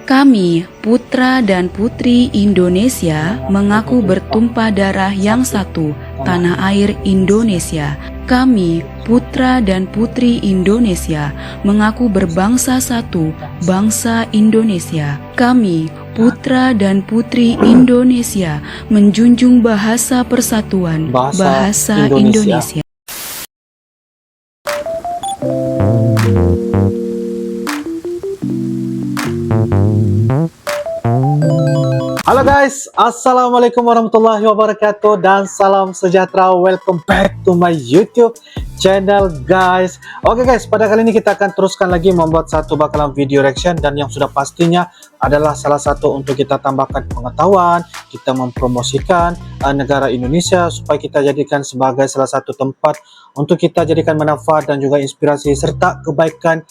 Kami, putra dan putri Indonesia, mengaku bertumpah darah yang satu, tanah air Indonesia. Kami, putra dan putri Indonesia, mengaku berbangsa satu, bangsa Indonesia. Kami, putra dan putri Indonesia, menjunjung bahasa persatuan, bahasa Indonesia. Halo guys, assalamualaikum warahmatullahi wabarakatuh dan salam sejahtera. Welcome back to my YouTube channel guys. Oke guys, pada kali ini kita akan teruskan lagi membuat satu bakalan video reaction, dan yang sudah pastinya adalah salah satu untuk kita tambahkan pengetahuan, kita mempromosikan negara Indonesia supaya kita jadikan sebagai salah satu tempat untuk kita jadikan manfaat dan juga inspirasi serta kebaikan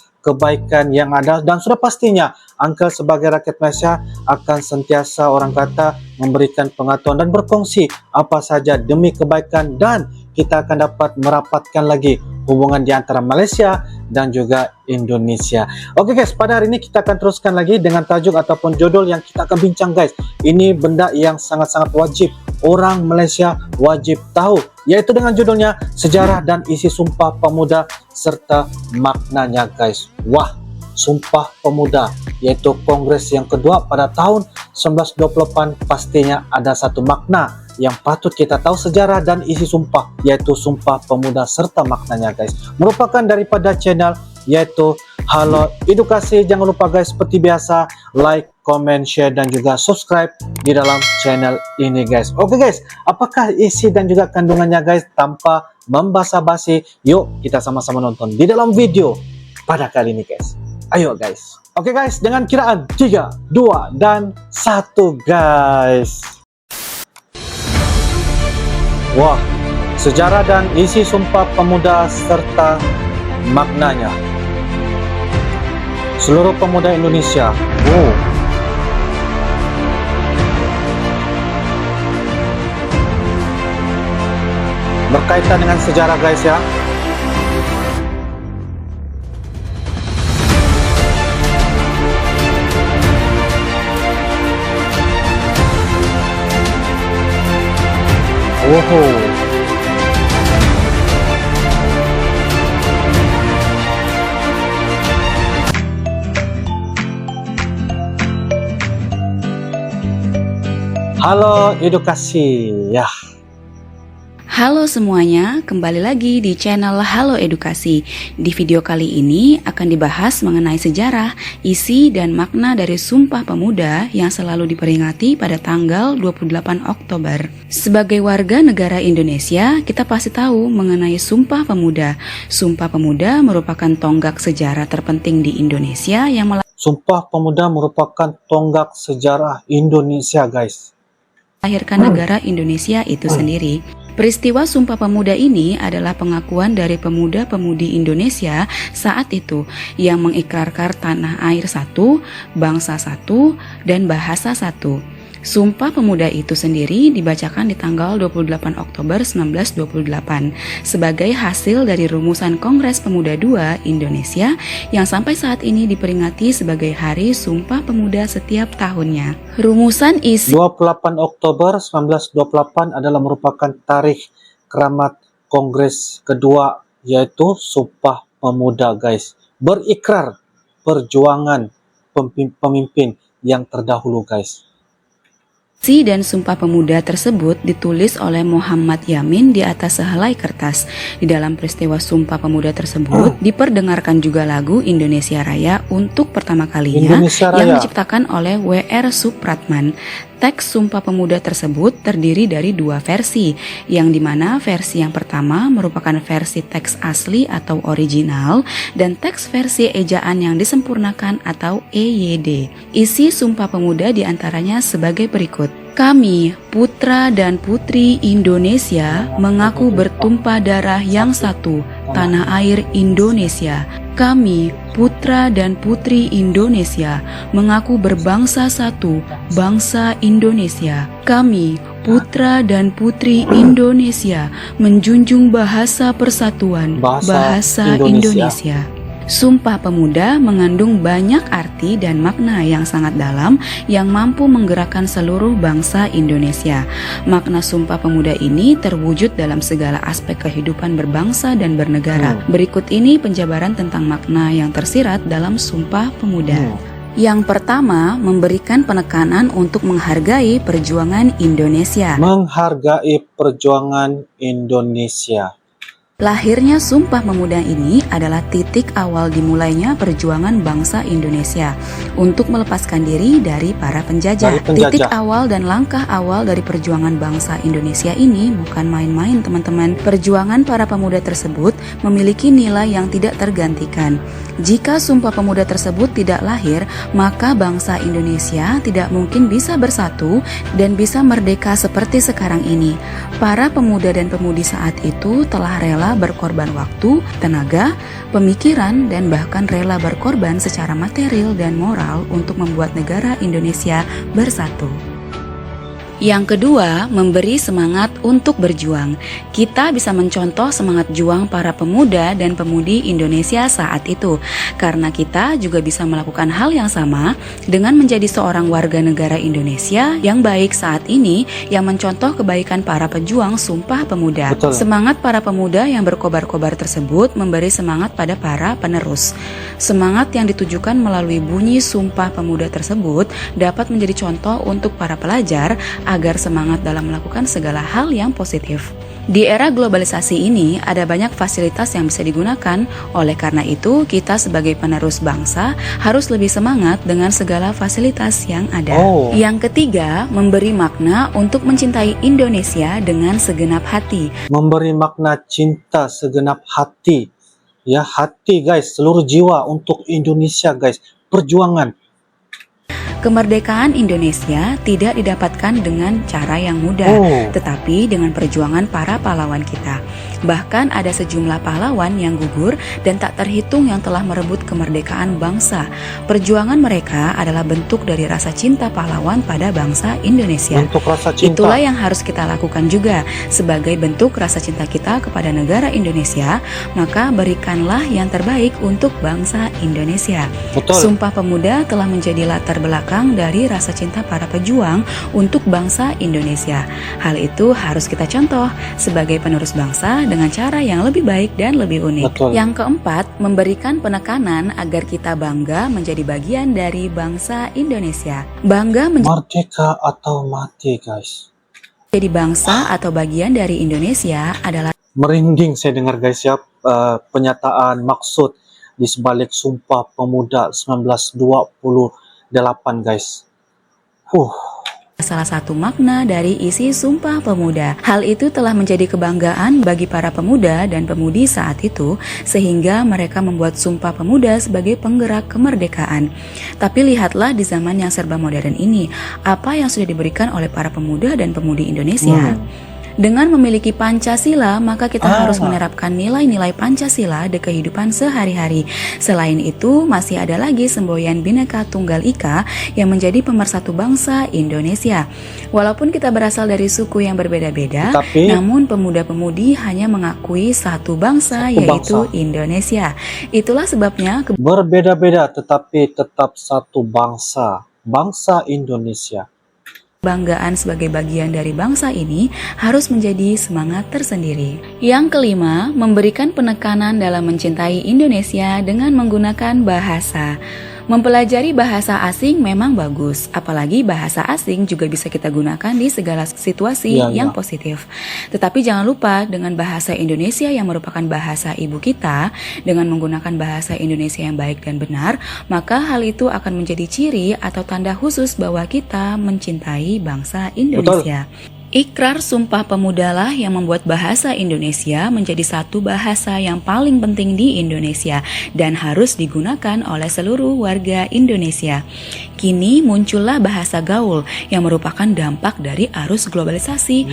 yang ada. Dan sudah pastinya Uncle sebagai rakyat Malaysia akan sentiasa orang kata memberikan pengetahuan dan berkongsi apa saja demi kebaikan, dan kita akan dapat merapatkan lagi hubungan di antara Malaysia dan juga Indonesia. Oke guys, pada hari ini kita akan teruskan lagi dengan tajuk ataupun judul yang kita akan bincang guys. Ini benda yang sangat-sangat wajib orang Malaysia wajib tahu, yaitu dengan judulnya Sejarah dan Isi Sumpah Pemuda serta Maknanya guys. Wah, Sumpah Pemuda yaitu kongres yang kedua pada tahun 1928 pastinya ada satu makna yang patut kita tahu. Sejarah dan isi sumpah yaitu Sumpah Pemuda serta maknanya guys, merupakan daripada channel yaitu Halo Edukasi. Jangan lupa guys, seperti biasa like, comment, share dan juga subscribe di dalam channel ini guys. Oke guys, apakah isi dan juga kandungannya guys? Tanpa membasa-basi, yuk kita sama-sama nonton di dalam video pada kali ini guys. Ayo guys. Oke guys, dengan kiraan 3, 2, dan 1 guys. Wah, sejarah dan isi Sumpah Pemuda serta maknanya. Seluruh pemuda Indonesia. Berkaitan dengan sejarah guys ya. Halo Edukasi ya. Halo semuanya, kembali lagi di channel Halo Edukasi. Di video kali ini akan dibahas mengenai sejarah, isi, dan makna dari Sumpah Pemuda yang selalu diperingati pada tanggal 28 Oktober. Sebagai warga negara Indonesia, kita pasti tahu mengenai Sumpah Pemuda. Sumpah Pemuda merupakan tonggak sejarah terpenting di Indonesia yang Sumpah Pemuda merupakan tonggak sejarah Indonesia guys, melahirkan negara Indonesia itu sendiri. Peristiwa Sumpah Pemuda ini adalah pengakuan dari pemuda-pemudi Indonesia saat itu yang mengikrarkan tanah air satu, bangsa satu, dan bahasa satu. Sumpah Pemuda itu sendiri dibacakan di tanggal 28 Oktober 1928 sebagai hasil dari rumusan Kongres Pemuda II Indonesia yang sampai saat ini diperingati sebagai Hari Sumpah Pemuda setiap tahunnya. Rumusan isi 28 Oktober 1928 adalah merupakan tarikh keramat Kongres kedua yaitu Sumpah Pemuda guys. Berikrar perjuangan pemimpin yang terdahulu guys. Isi dan Sumpah Pemuda tersebut ditulis oleh Muhammad Yamin di atas sehelai kertas. Di dalam peristiwa Sumpah Pemuda tersebut diperdengarkan juga lagu Indonesia Raya untuk pertama kalinya yang diciptakan oleh W.R. Supratman. Teks Sumpah Pemuda tersebut terdiri dari dua versi, yang dimana versi yang pertama merupakan versi teks asli atau original, dan teks versi ejaan yang disempurnakan atau EYD. Isi Sumpah Pemuda diantaranya sebagai berikut. Kami, putra dan putri Indonesia, mengaku bertumpah darah yang satu, tanah air Indonesia. Kami, putra dan putri Indonesia, mengaku berbangsa satu, bangsa Indonesia. Kami, putra dan putri Indonesia, menjunjung bahasa persatuan, bahasa Indonesia. Sumpah Pemuda mengandung banyak arti dan makna yang sangat dalam yang mampu menggerakkan seluruh bangsa Indonesia. Makna Sumpah Pemuda ini terwujud dalam segala aspek kehidupan berbangsa dan bernegara. Berikut ini penjabaran tentang makna yang tersirat dalam Sumpah Pemuda. Yang pertama, memberikan penekanan untuk menghargai perjuangan Indonesia. Menghargai perjuangan Indonesia. Lahirnya Sumpah Pemuda ini adalah titik awal dimulainya perjuangan bangsa Indonesia untuk melepaskan diri dari para penjajah. Titik awal dan langkah awal dari perjuangan bangsa Indonesia ini bukan main-main, teman-teman. Perjuangan para pemuda tersebut memiliki nilai yang tidak tergantikan. Jika Sumpah Pemuda tersebut tidak lahir, maka bangsa Indonesia tidak mungkin bisa bersatu dan bisa merdeka seperti sekarang ini. Para pemuda dan pemudi saat itu telah rela berkorban waktu, tenaga, pemikiran, dan bahkan rela berkorban secara material dan moral untuk membuat negara Indonesia bersatu. Yang kedua, memberi semangat untuk berjuang. Kita bisa mencontoh semangat juang para pemuda dan pemudi Indonesia saat itu, karena kita juga bisa melakukan hal yang sama dengan menjadi seorang warga negara Indonesia yang baik saat ini, yang mencontoh kebaikan para pejuang Sumpah Pemuda. Betul. Semangat para pemuda yang berkobar-kobar tersebut memberi semangat pada para penerus. Semangat yang ditujukan melalui bunyi Sumpah Pemuda tersebut dapat menjadi contoh untuk para pelajar agar semangat dalam melakukan segala hal yang positif. Di era globalisasi ini ada banyak fasilitas yang bisa digunakan, oleh karena itu kita sebagai penerus bangsa harus lebih semangat dengan segala fasilitas yang ada. Yang ketiga, memberi makna untuk mencintai Indonesia dengan segenap hati. Memberi makna cinta segenap hati. Ya, hati guys, seluruh jiwa untuk Indonesia guys. Perjuangan. Kemerdekaan Indonesia tidak didapatkan dengan cara yang mudah, tetapi dengan perjuangan para pahlawan kita. Bahkan ada sejumlah pahlawan yang gugur dan tak terhitung yang telah merebut kemerdekaan bangsa. Perjuangan mereka adalah bentuk dari rasa cinta pahlawan pada bangsa Indonesia. Bentuk rasa cinta. Itulah yang harus kita lakukan juga. Sebagai bentuk rasa cinta kita kepada negara Indonesia, maka berikanlah yang terbaik untuk bangsa Indonesia. Betul. Sumpah Pemuda telah menjadi latar belakang dari rasa cinta para pejuang untuk bangsa Indonesia. Hal itu harus kita contoh sebagai penerus bangsa dengan cara yang lebih baik dan lebih unik. Betul. Yang keempat, memberikan penekanan agar kita bangga menjadi bagian dari bangsa Indonesia. Bangga Merdeka atau mati guys. menjadi bangsa atau bagian dari Indonesia adalah Merinding saya dengar guys ya, penyataan maksud di sebalik Sumpah Pemuda 1928 guys. salah satu makna dari isi Sumpah Pemuda. Hal itu telah menjadi kebanggaan bagi para pemuda dan pemudi saat itu, sehingga mereka membuat Sumpah Pemuda sebagai penggerak kemerdekaan. Tapi lihatlah di zaman yang serba modern ini, apa yang sudah diberikan oleh para pemuda dan pemudi Indonesia. Dengan memiliki Pancasila, maka kita harus menerapkan nilai-nilai Pancasila di kehidupan sehari-hari. Selain itu, masih ada lagi semboyan Bhinneka Tunggal Ika yang menjadi pemersatu bangsa Indonesia. Walaupun kita berasal dari suku yang berbeda-beda, namun pemuda-pemudi hanya mengakui satu bangsa, yaitu Indonesia. Itulah sebabnya berbeda-beda tetapi tetap satu bangsa, bangsa Indonesia. Kebanggaan sebagai bagian dari bangsa ini harus menjadi semangat tersendiri. Yang kelima, memberikan penekanan dalam mencintai Indonesia dengan menggunakan bahasa. Mempelajari bahasa asing memang bagus, apalagi bahasa asing juga bisa kita gunakan di segala situasi yang positif. Tetapi jangan lupa dengan bahasa Indonesia yang merupakan bahasa ibu kita, dengan menggunakan bahasa Indonesia yang baik dan benar, maka hal itu akan menjadi ciri atau tanda khusus bahwa kita mencintai bangsa Indonesia. Ikrar Sumpah Pemuda lah yang membuat bahasa Indonesia menjadi satu bahasa yang paling penting di Indonesia dan harus digunakan oleh seluruh warga Indonesia. Kini muncullah bahasa gaul yang merupakan dampak dari arus globalisasi.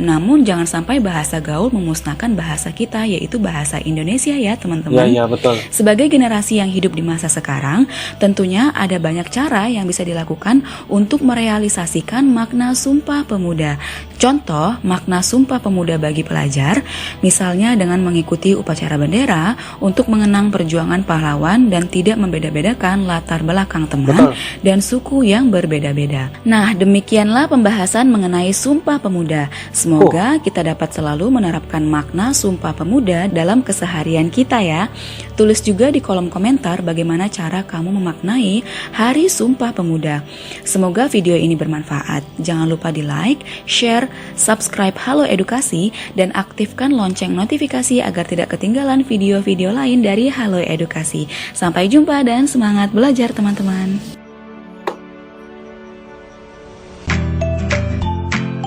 Namun jangan sampai bahasa gaul memusnahkan bahasa kita, yaitu bahasa Indonesia ya teman-teman. Ya, betul. Sebagai generasi yang hidup di masa sekarang, tentunya ada banyak cara yang bisa dilakukan untuk merealisasikan makna Sumpah Pemuda. Pemuda. Contoh makna Sumpah Pemuda bagi pelajar, misalnya dengan mengikuti upacara bendera untuk mengenang perjuangan pahlawan dan tidak membeda-bedakan latar belakang teman dan suku yang berbeda-beda. Nah, demikianlah pembahasan mengenai Sumpah Pemuda. Semoga kita dapat selalu menerapkan makna Sumpah Pemuda dalam keseharian kita ya. Tulis juga di kolom komentar bagaimana cara kamu memaknai Hari Sumpah Pemuda. Semoga video ini bermanfaat. Jangan lupa di like, share, subscribe Halo Edukasi, dan aktifkan lonceng notifikasi agar tidak ketinggalan video-video lain dari Halo Edukasi. Sampai jumpa dan semangat belajar teman-teman.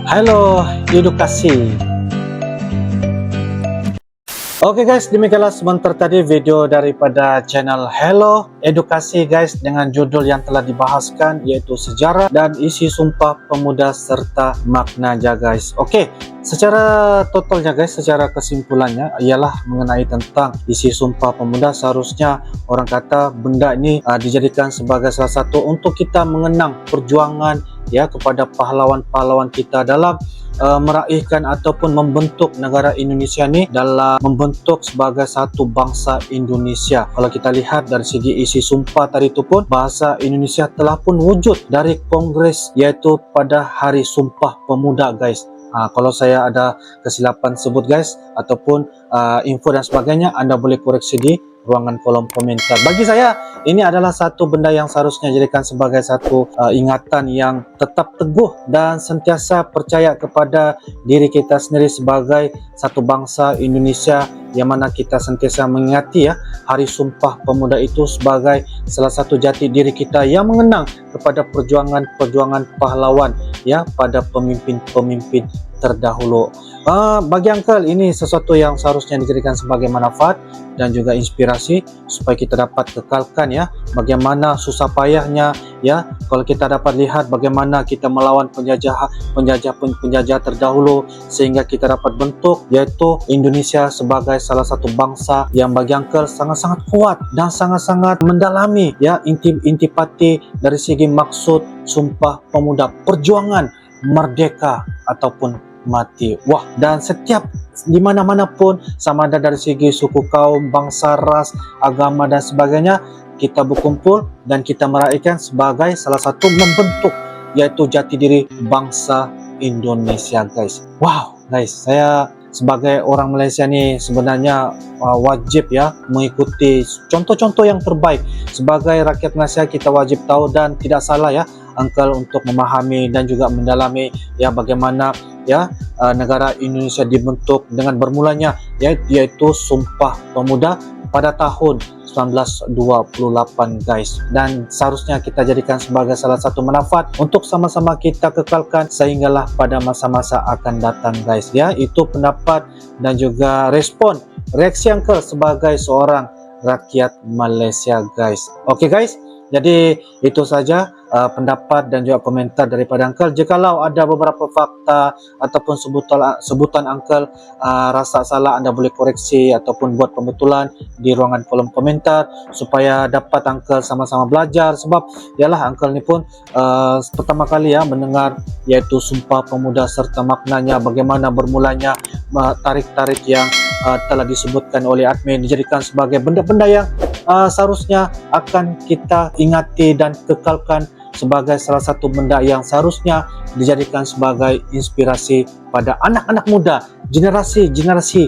Halo Edukasi. Oke guys, demikianlah sebentar tadi video daripada channel Hello Edukasi guys, dengan judul yang telah dibahaskan yaitu sejarah dan isi Sumpah Pemuda serta maknanya guys. Oke, secara totalnya guys, secara kesimpulannya ialah mengenai tentang isi Sumpah Pemuda. Seharusnya orang kata benda ini dijadikan sebagai salah satu untuk kita mengenang perjuangan ya kepada pahlawan-pahlawan kita dalam meraihkan ataupun membentuk negara Indonesia ini, dalam membentuk sebagai satu bangsa Indonesia. Kalau kita lihat dari segi isi sumpah tadi itu pun, bahasa Indonesia telah pun wujud dari Kongres yaitu pada Hari Sumpah Pemuda guys. Kalau saya ada kesilapan sebut guys ataupun info dan sebagainya, Anda boleh koreksi di ruangan kolom komentar. Bagi saya ini adalah satu benda yang seharusnya dijadikan sebagai satu ingatan yang tetap teguh dan sentiasa percaya kepada diri kita sendiri sebagai satu bangsa Indonesia, yang mana kita sentiasa mengingati ya Hari Sumpah Pemuda itu sebagai salah satu jati diri kita yang mengenang kepada perjuangan-perjuangan pahlawan ya pada pemimpin-pemimpin terdahulu. Bagi Uncle ini sesuatu yang seharusnya dijadikan sebagai manfaat dan juga inspirasi supaya kita dapat kekalkan ya bagaimana susah payahnya ya, kalau kita dapat lihat bagaimana kita melawan penjajah terdahulu sehingga kita dapat bentuk yaitu Indonesia sebagai salah satu bangsa yang bagi Uncle sangat-sangat kuat dan sangat-sangat mendalami ya intipati dari segi maksud Sumpah Pemuda, perjuangan merdeka ataupun mati. Wah, dan setiap di mana-mana pun, sama ada dari segi suku, kaum, bangsa, ras, agama dan sebagainya, kita berkumpul dan kita meraihkan sebagai salah satu membentuk yaitu jati diri bangsa Indonesia guys. Wow guys, saya sebagai orang Malaysia nih sebenarnya wajib ya mengikuti contoh-contoh yang terbaik. Sebagai rakyat Malaysia kita wajib tahu dan tidak salah ya Uncle untuk memahami dan juga mendalami ya bagaimana ya negara Indonesia dibentuk dengan bermulanya yaitu Sumpah Pemuda pada tahun 1928 guys, dan seharusnya kita jadikan sebagai salah satu manfaat untuk sama-sama kita kekalkan sehinggalah pada masa-masa akan datang guys ya. Itu pendapat dan juga reaksi Uncle sebagai seorang rakyat Malaysia guys. Oke guys, jadi itu saja pendapat dan juga komentar daripada Uncle. Jikalau ada beberapa fakta ataupun sebutan Uncle rasa salah, Anda boleh koreksi ataupun buat pembetulan di ruangan kolom komentar supaya dapat Uncle sama-sama belajar. Sebab yalah Uncle ni pun pertama kali ya mendengar yaitu Sumpah Pemuda serta maknanya, bagaimana bermulanya, tarik-tarik yang telah disebutkan oleh admin dijadikan sebagai benda-benda yang seharusnya akan kita ingati dan kekalkan sebagai salah satu benda yang seharusnya dijadikan sebagai inspirasi pada anak-anak muda, generasi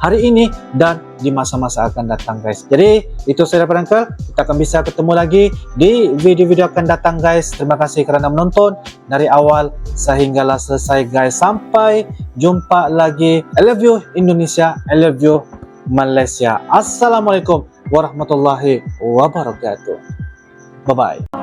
hari ini dan di masa-masa akan datang guys. Jadi itu saya daripada Uncle, kita akan bisa ketemu lagi di video-video akan datang guys. Terima kasih kerana menonton dari awal sehinggalah selesai guys. Sampai jumpa lagi. I love you Indonesia, I love you Malaysia. Assalamualaikum warahmatullahi wabarakatuh. Bye bye.